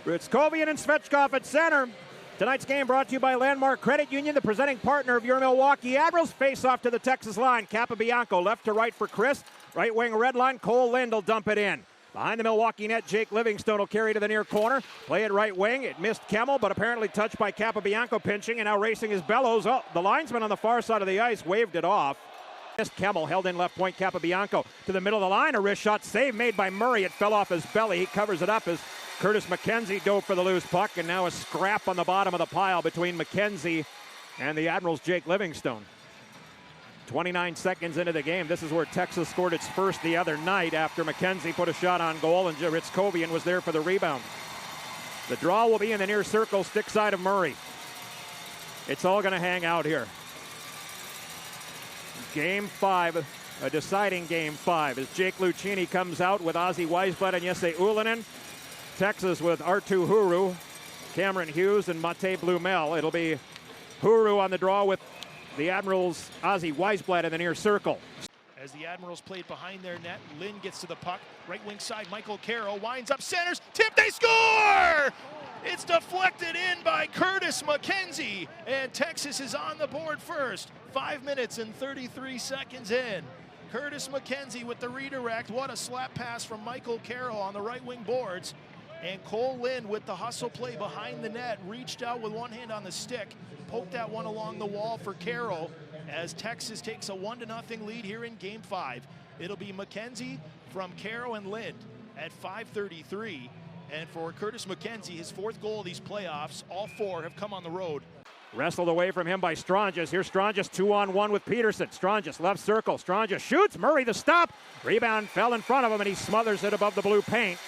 Hryckowian and Svechkov at center. Tonight's game brought to you by Landmark Credit Union, the presenting partner of your Milwaukee Admirals. Face off to the Texas line. Capobianco left to right for Chris. Right wing red line. Cole Lind will dump it in. Behind the Milwaukee net, Jake Livingstone will carry to the near corner. Play it right wing. It missed Kemmel, but apparently touched by Capobianco pinching, and now racing his bellows. Oh, the linesman on the far side of the ice waved it off. Missed Kemmel, held in left point Capobianco to the middle of the line. A wrist shot save made by Murray. It fell off his belly. He covers it up as Curtis McKenzie dove for the loose puck, and now a scrap on the bottom of the pile between McKenzie and the Admirals' Jake Livingstone. 29 seconds into the game. This is where Texas scored its first the other night after McKenzie put a shot on goal and Hryckowian was there for the rebound. The draw will be in the near circle, stick side of Murray. It's all going to hang out here. Game 5, a deciding Game 5 as Jake Lucchini comes out with Ozzy Weisblatt and Jesse Ullinen. Texas with Arttu Huru, Cameron Hughes, and Mate Blumel. It'll be Huru on the draw with the Admirals' Ozzy Weisblatt in the near circle. As the Admirals played behind their net, Lynn gets to the puck. Right wing side, Michael Carroll winds up centers. Tip, they score! It's deflected in by Curtis McKenzie, and Texas is on the board first. 5 minutes and 33 seconds in. Curtis McKenzie with the redirect. What a slap pass from Michael Carroll on the right wing boards. And Cole Lind with the hustle play behind the net, reached out with one hand on the stick, poked that one along the wall for Carroll as Texas takes a 1-0 lead here in Game 5. It'll be McKenzie from Carroll and Lind at 5:33. And for Curtis McKenzie, his 4th goal of these playoffs, all 4 have come on the road. Wrestled away from him by Strangis. Here's Strangis 2-on-1 with Peterson. Strangis left circle. Strangis shoots. Murray the stop. Rebound fell in front of him and he smothers it above the blue paint.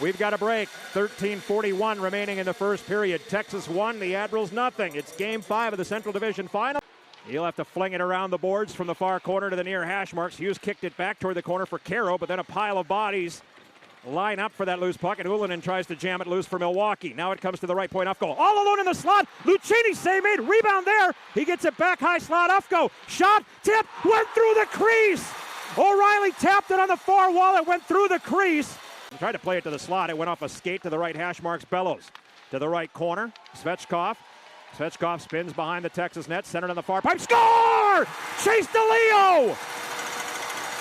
We've got a break. 13:41 remaining in the first period. Texas 1, the Admirals nothing. It's Game 5 of the Central Division Final. He'll have to fling it around the boards from the far corner to the near hash marks. Hughes kicked it back toward the corner for Caro, but then a pile of bodies line up for that loose puck, and Ullinen tries to jam it loose for Milwaukee. Now it comes to the right point, Ufko. All alone in the slot. Lucchini save made. Rebound there. He gets it back high slot. Ufko. Shot. Tip. Went through the crease. O'Reilly tapped it on the far wall. It went through the crease. He tried to play it to the slot. It went off a skate to the right hash marks. Bellows to the right corner. Svechkov. Svechkov spins behind the Texas net. Centered on the far pipe. Score! Chase DeLeo!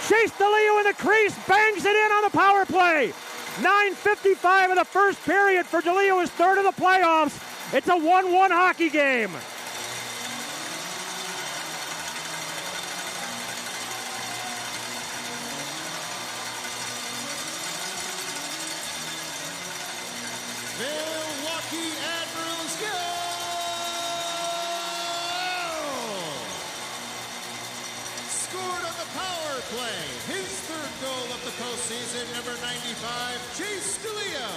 Chase DeLeo in the crease. Bangs it in on the power play. 9:55 of the first period for DeLeo, his 3rd of the playoffs. It's a 1-1 hockey game. Milwaukee Admirals go! Scored on the power play. His 3rd goal of the postseason, number 95, Chase DeLeo.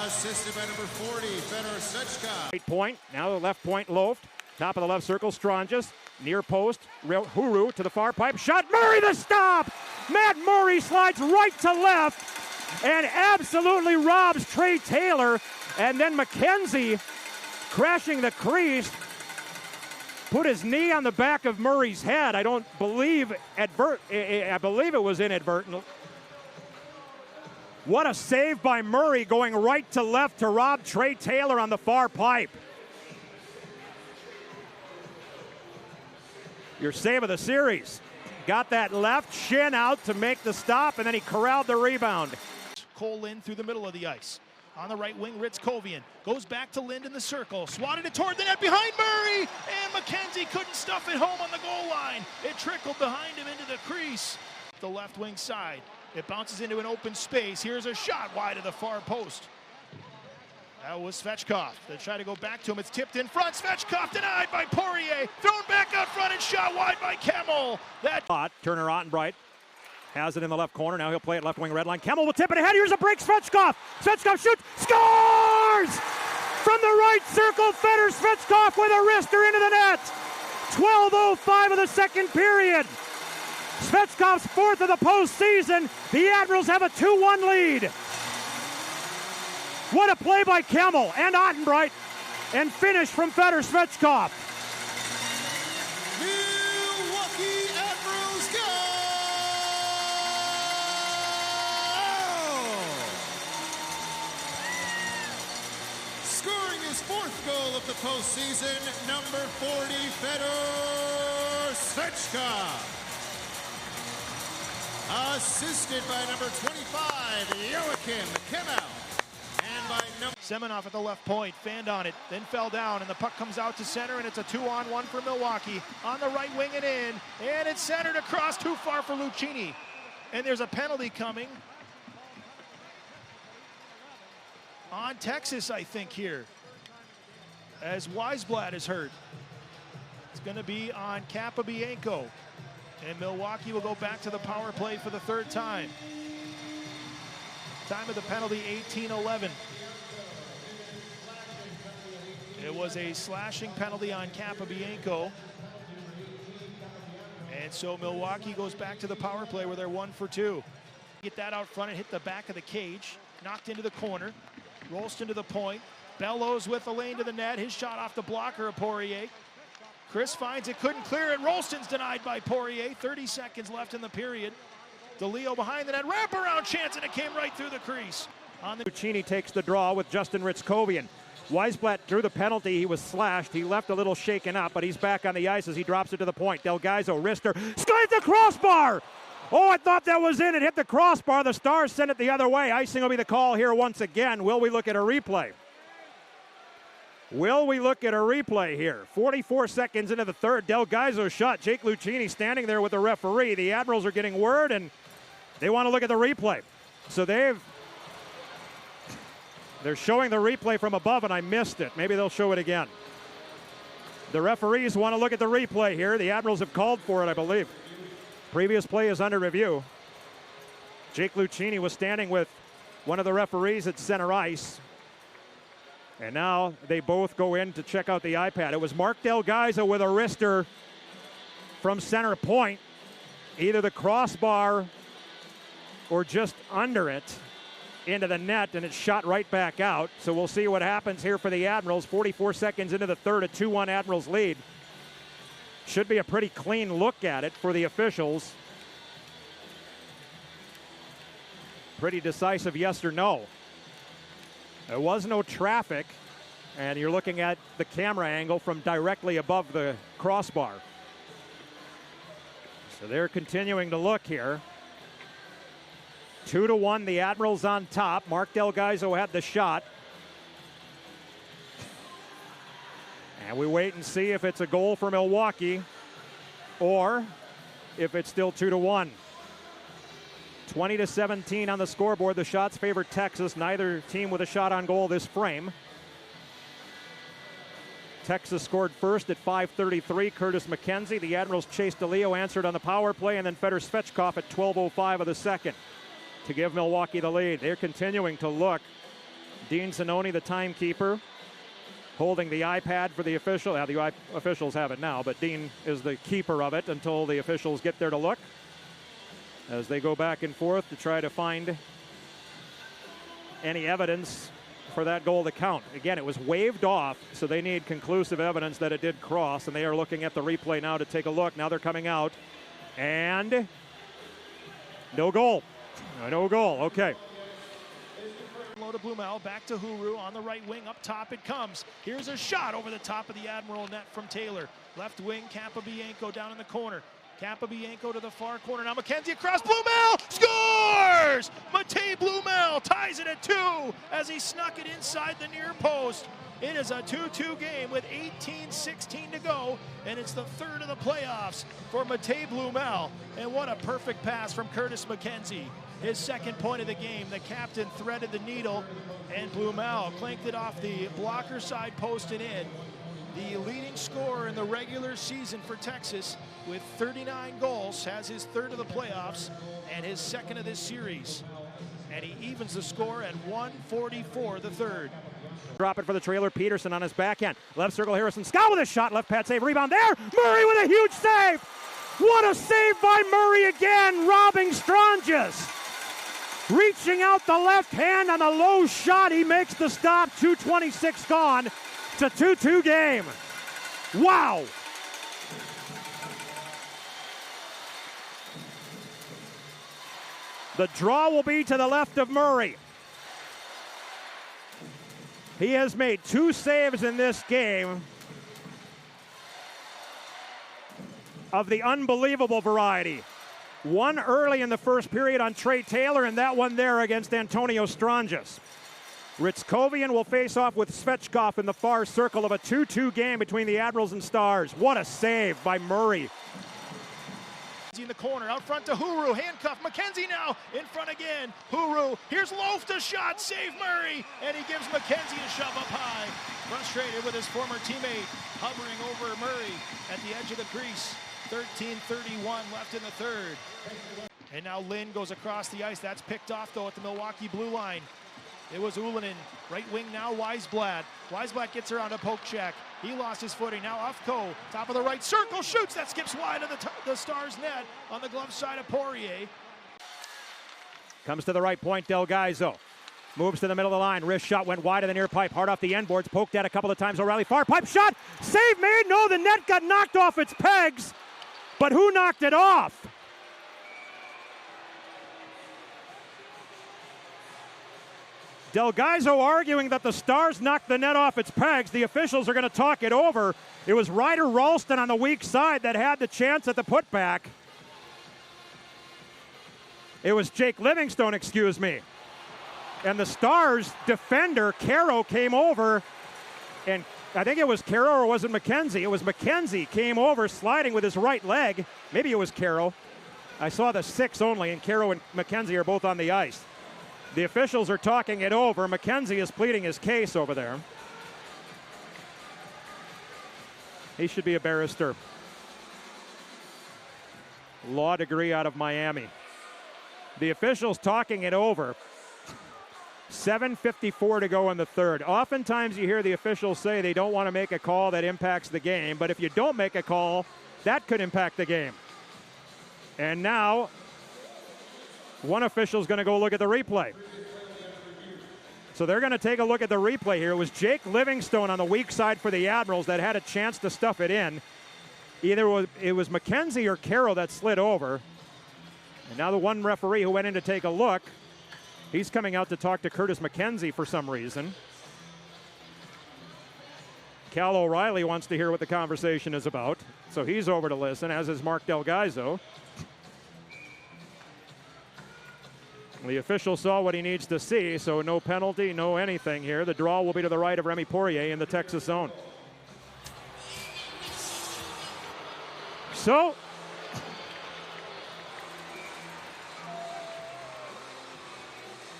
Assisted by number 40, Fedor Svechkov. Right point, now the left point loafed. Top of the left circle, Strangis. Near post, Huru to the far pipe. Shot, Murray the stop! Matt Murray slides right to left and absolutely robs Trey Taylor. And then McKenzie, crashing the crease, put his knee on the back of Murray's head. I don't believe I believe it was inadvertent. What a save by Murray, going right to left to rob Trey Taylor on the far pipe. Your save of the series. Got that left shin out to make the stop, and then he corralled the rebound. Cole Lind through the middle of the ice. On the right wing, Hryckowian goes back to Lind in the circle. Swatted it toward the net behind Murray, and McKenzie couldn't stuff it home on the goal line. It trickled behind him into the crease. The left wing side. It bounces into an open space. Here's a shot wide of the far post. That was Svechkov. They try to go back to him. It's tipped in front. Svechkov denied by Poirier. Thrown back out front and shot wide by Kemmel. That Turner Ottenbright has it in the left corner. Now he'll play it left wing red line. Kemmel will tip it ahead. Here's a break. Svechkov. Svechkov shoots. Scores! From the right circle, Fedor Svechkov with a wrister into the net. 12:05 of the second period. Svechkov's 4th of the postseason. The Admirals have a 2-1 lead. What a play by Kemmel and Ottenbright, and finish from Fedor Svechkov. Milwaukee Admirals go! his 4th goal of the postseason, number 40, Fedor Svechka. Assisted by number 25, Joachim Kimmel. And by number... Semenoff at the left point, fanned on it, then fell down, and the puck comes out to center, and it's a 2-on-1 for Milwaukee. On the right wing and in, and it's centered across, too far for Lucchini. And there's a penalty coming on Texas, I think, here, as Weisblatt is hurt. It's going to be on Capobianco, and Milwaukee will go back to the power play for the 3rd time. Time of the penalty, 18:11. It was a slashing penalty on Capobianco. And so Milwaukee goes back to the power play where they're 1 for 2. Get that out front and hit the back of the cage. Knocked into the corner. Rolston to the point. Bellows with the lane to the net. His shot off the blocker of Poirier. Chris finds it, couldn't clear it. Rolston's denied by Poirier. 30 seconds left in the period. DeLeo behind the net. Wraparound chance, and it came right through the crease. Lucchini takes the draw with Justin Hryckowian. Weisblatt drew the penalty. He was slashed. He left a little shaken up, but he's back on the ice as he drops it to the point. Delgaizo, wrister, skied the crossbar! Oh, I thought that was in. It hit the crossbar. The Stars sent it the other way. Icing will be the call here once again. Will we look at a replay? Will we look at a replay here? 44 seconds into the 3rd. Delgaizo shot. Jake Lucchini standing there with the referee. The Admirals are getting word, and they want to look at the replay. So they're showing the replay from above, and I missed it. Maybe they'll show it again. The referees want to look at the replay here. The Admirals have called for it, I believe. Previous play is under review. Jake Lucchini was standing with one of the referees at center ice. And now they both go in to check out the iPad. It was Mark Delgaizo with a wrister from center point. Either the crossbar or just under it into the net, and it's shot right back out. So we'll see what happens here for the Admirals. 44 seconds into the 3rd, a 2-1 Admirals lead. Should be a pretty clean look at it for the officials. Pretty decisive yes or no. There was no traffic, and you're looking at the camera angle from directly above the crossbar. So they're continuing to look here. 2-1, the Admirals on top. Mark Delgaizo had the shot. And we wait and see if it's a goal for Milwaukee or if it's still 2-1. 20-17 on the scoreboard. The shots favor Texas. Neither team with a shot on goal this frame. Texas scored first at 5:33. Curtis McKenzie. The Admirals chased DeLeo, answered on the power play, and then Fedor Svechkov at 12:05 of the 2nd to give Milwaukee the lead. They're continuing to look. Dean Zanoni, the timekeeper, holding the iPad for the official. The officials have it now, but Dean is the keeper of it until the officials get there to look, as they go back and forth to try to find any evidence for that goal to count. Again, it was waved off, so they need conclusive evidence that it did cross, and they are looking at the replay now to take a look. Now they're coming out, and no goal. No goal, okay. Low to Blumel, back to Huru on the right wing, up top it comes. Here's a shot over the top of the Admiral net from Taylor. Left wing, Capobianco down in the corner. Capobianco to the far corner. Now McKenzie across. Blumel scores! Matej Blumel ties it at 2 as he snuck it inside the near post. It is a 2-2 game with 18:16 to go, and it's the 3rd of the playoffs for Matej Blumel. And what a perfect pass from Curtis McKenzie. His 2nd point of the game. The captain threaded the needle, and Blumel clanked it off the blocker side post and in. The leading scorer in the regular season for Texas with 39 goals, has his 3rd of the playoffs and his 2nd of this series. And he evens the score at 1:44 the 3rd. Drop it for the trailer. Peterson on his backhand. Left circle, Harrison Scott with a shot. Left pad save, rebound there. Murray with a huge save. What a save by Murray again, robbing Stranges. Reaching out the left hand on a low shot. He makes the stop. 2:26 gone. It's a 2-2 game. Wow. The draw will be to the left of Murray. He has made 2 saves in this game of the unbelievable variety. One early in the first period on Trey Taylor, and that one there against Antonio Stranges. Hryckowian will face off with Svechkov in the far circle of a 2-2 game between the Admirals and Stars. What a save by Murray. In the corner, out front to Huru, handcuff, McKenzie now, in front again, Huru, here's Loaf to shot, save Murray, and he gives McKenzie a shove up high. Frustrated with his former teammate, hovering over Murray at the edge of the crease. 13:31 left in the third. And now Lynn goes across the ice, that's picked off though at the Milwaukee blue line. It was Ullinen, right wing now, Weisblatt. Weisblatt gets around a poke check. He lost his footing. Now Ufko, top of the right circle, shoots. That skips wide of the Stars net on the glove side of Poirier. Comes to the right point, Delgaizo. Moves to the middle of the line. Wrist shot went wide of the near pipe. Hard off the end boards. Poked at a couple of times. O'Reilly far pipe shot. Save made. No, the net got knocked off its pegs. But who knocked it off? Delgaizo arguing that the Stars knocked the net off its pegs. The officials are going to talk it over. It was Ryder Ralston on the weak side that had the chance at the putback. It was Jake Livingstone, excuse me. And the Stars defender, Caro, came over, and I think it was Caro or was it McKenzie? It was McKenzie came over sliding with his right leg. Maybe it was Caro. I saw the 6 only, and Caro and McKenzie are both on the ice. The officials are talking it over. McKenzie is pleading his case over there. He should be a barrister. Law degree out of Miami. The officials talking it over. 7:54 to go in the third. Oftentimes you hear the officials say they don't want to make a call that impacts the game, but if you don't make a call, that could impact the game. And now, one official's going to go look at the replay. So they're going to take a look at the replay here. It was Jake Livingstone on the weak side for the Admirals that had a chance to stuff it in. Either it was McKenzie or Caro that slid over. And now the one referee who went in to take a look, he's coming out to talk to Curtis McKenzie for some reason. Cal O'Reilly wants to hear what the conversation is about, so he's over to listen, as is Mark Delgaizo. The official saw what he needs to see, so no penalty, no anything here. The draw will be to the right of Remy Poirier in the Texas zone. So,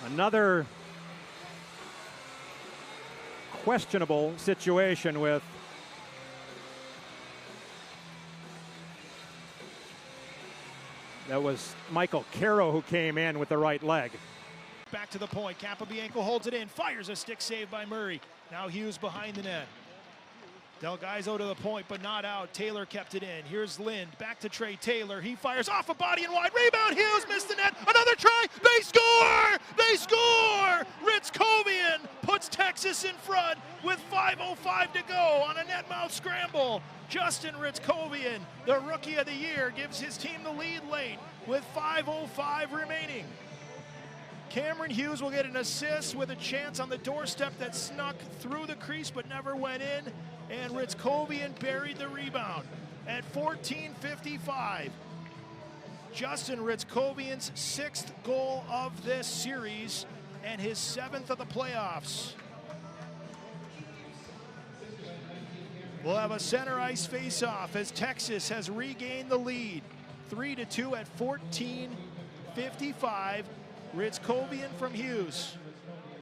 another questionable situation with that was Michael Caro who came in with the right leg. Back to the point, Capobianco holds it in, fires a stick save by Murray. Now Hughes behind the net. Delgaizo to the point, but not out. Taylor kept it in. Here's Lind, back to Trey Taylor. He fires off a body and wide. Rebound, Hughes missed the net. Another try, they score! They score! Hryckowian puts Texas in front with 5:05 to go on a net mouth scramble. Justin Hryckowian, the Rookie of the Year, gives his team the lead late with 5:05 remaining. Cameron Hughes will get an assist with a chance on the doorstep that snuck through the crease but never went in, and Hryckowian buried the rebound at 14:55. Justin Hryckowian's 6th goal of this series and his 7th of the playoffs. We'll have a center ice face-off as Texas has regained the lead. 3-2 at 14:55. Hryckowian from Hughes.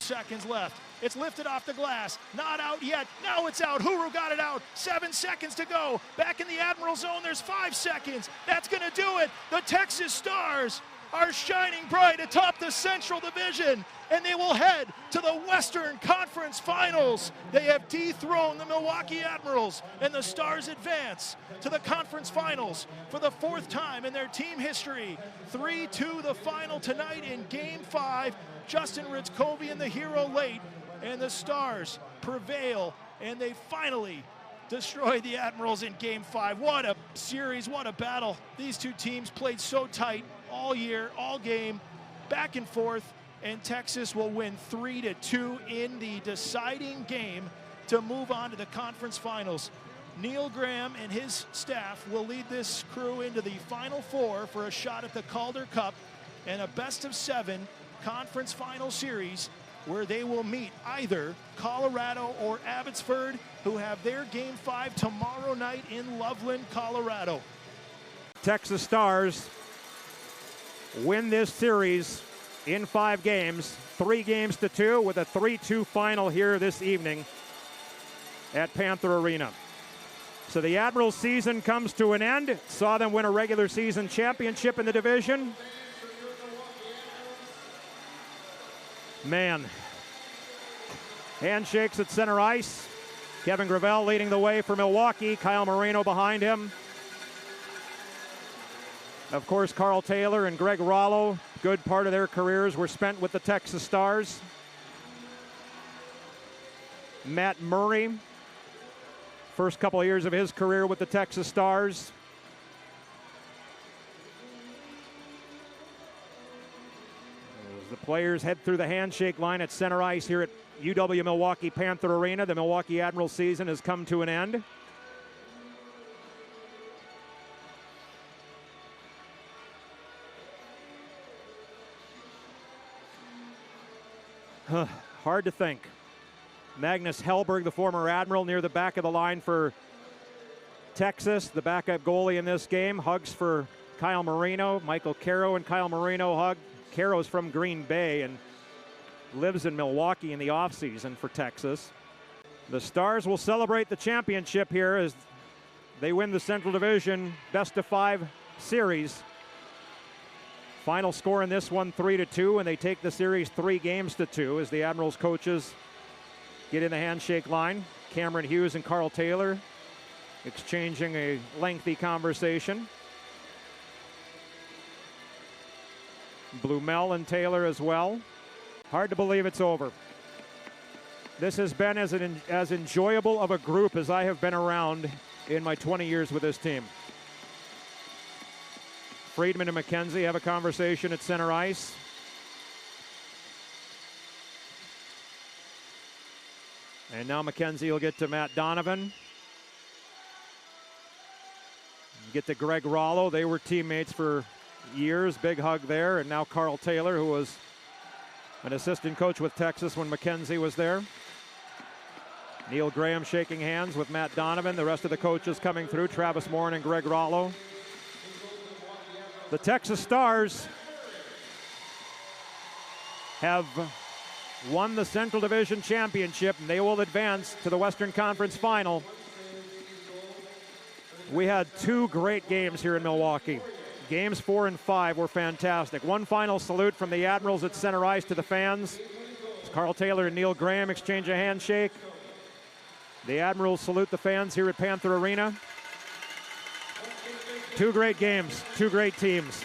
Seconds left. It's lifted off the glass. Not out yet. Now it's out. Huru got it out. 7 seconds to go. Back in the Admiral zone, there's 5 seconds. That's going to do it. The Texas Stars are shining bright atop the Central Division, and they will head to the Western Conference Finals. They have dethroned the Milwaukee Admirals, and the Stars advance to the Conference Finals for the 4th time in their team history. 3-2 the final tonight in Game 5. Justin Hryckowian the hero late, and the Stars prevail, and they finally destroy the Admirals in Game 5. What a series, what a battle. These two teams played so tight all year, all game, back and forth. and Texas will win 3-2 in the deciding game to move on to the conference finals. Neil Graham and his staff will lead this crew into the Final Four for a shot at the Calder Cup and a best-of-7 conference final series where they will meet either Colorado or Abbotsford, who have their Game 5 tomorrow night in Loveland, Colorado. Texas Stars win this series in 5 games, 3-2, with a 3-2 final here this evening at Panther Arena. So the Admirals season comes to an end. Saw them win a regular season championship in the division. Man. Handshakes at center ice. Kevin Gravel leading the way for Milwaukee. Kyle Marino behind him. Of course, Carl Taylor and Greg Rollo, good part of their careers were spent with the Texas Stars. Matt Murray, first couple of years of his career with the Texas Stars. As the players head through the handshake line at center ice here at UW Milwaukee Panther Arena, the Milwaukee Admirals season has come to an end. Hard to think. Magnus Hellberg, the former Admiral, near the back of the line for Texas, the backup goalie in this game. Hugs for Kyle Marino. Michael Caro and Kyle Marino hug. Caro's from Green Bay and lives in Milwaukee in the offseason for Texas. The Stars will celebrate the championship here as they win the Central Division best-of-5 series. Final score in this one, 3-2, and they take the series 3-2 as the Admirals coaches get in the handshake line. Cameron Hughes and Carl Taylor exchanging a lengthy conversation. Blumel and Taylor as well. Hard to believe it's over. This has been as enjoyable of a group as I have been around in my 20 years with this team. Friedman and McKenzie have a conversation at center ice. And now McKenzie will get to Matt Donovan. Get to Greg Rollo. They were teammates for years. Big hug there. And now Carl Taylor, who was an assistant coach with Texas when McKenzie was there. Neil Graham shaking hands with Matt Donovan. The rest of the coaches coming through. Travis Morin and Greg Rollo. The Texas Stars have won the Central Division Championship, and they will advance to the Western Conference Final. We had 2 great games here in Milwaukee. Games 4 and 5 were fantastic. One final salute from the Admirals at center ice to the fans. As Carl Taylor and Neil Graham exchange a handshake. The Admirals salute the fans here at Panther Arena. 2 great games, 2 great teams.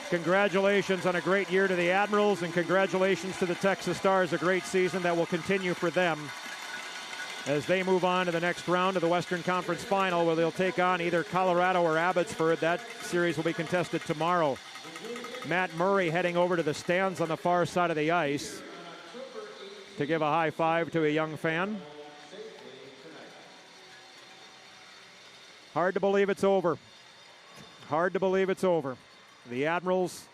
Congratulations on a great year to the Admirals, and congratulations to the Texas Stars, a great season that will continue for them as they move on to the next round of the Western Conference Final, where they'll take on either Colorado or Abbotsford. That series will be contested tomorrow. Matt Murray heading over to the stands on the far side of the ice to give a high five to a young fan. Hard to believe it's over. Hard to believe it's over. The Admirals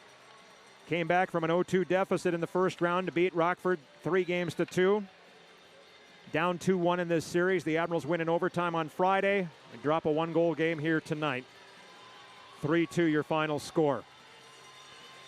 came back from an 0-2 deficit in the first round to beat Rockford 3-2. Down 2-1 in this series. The Admirals win in overtime on Friday and drop a 1-goal game here tonight. 3-2 your final score.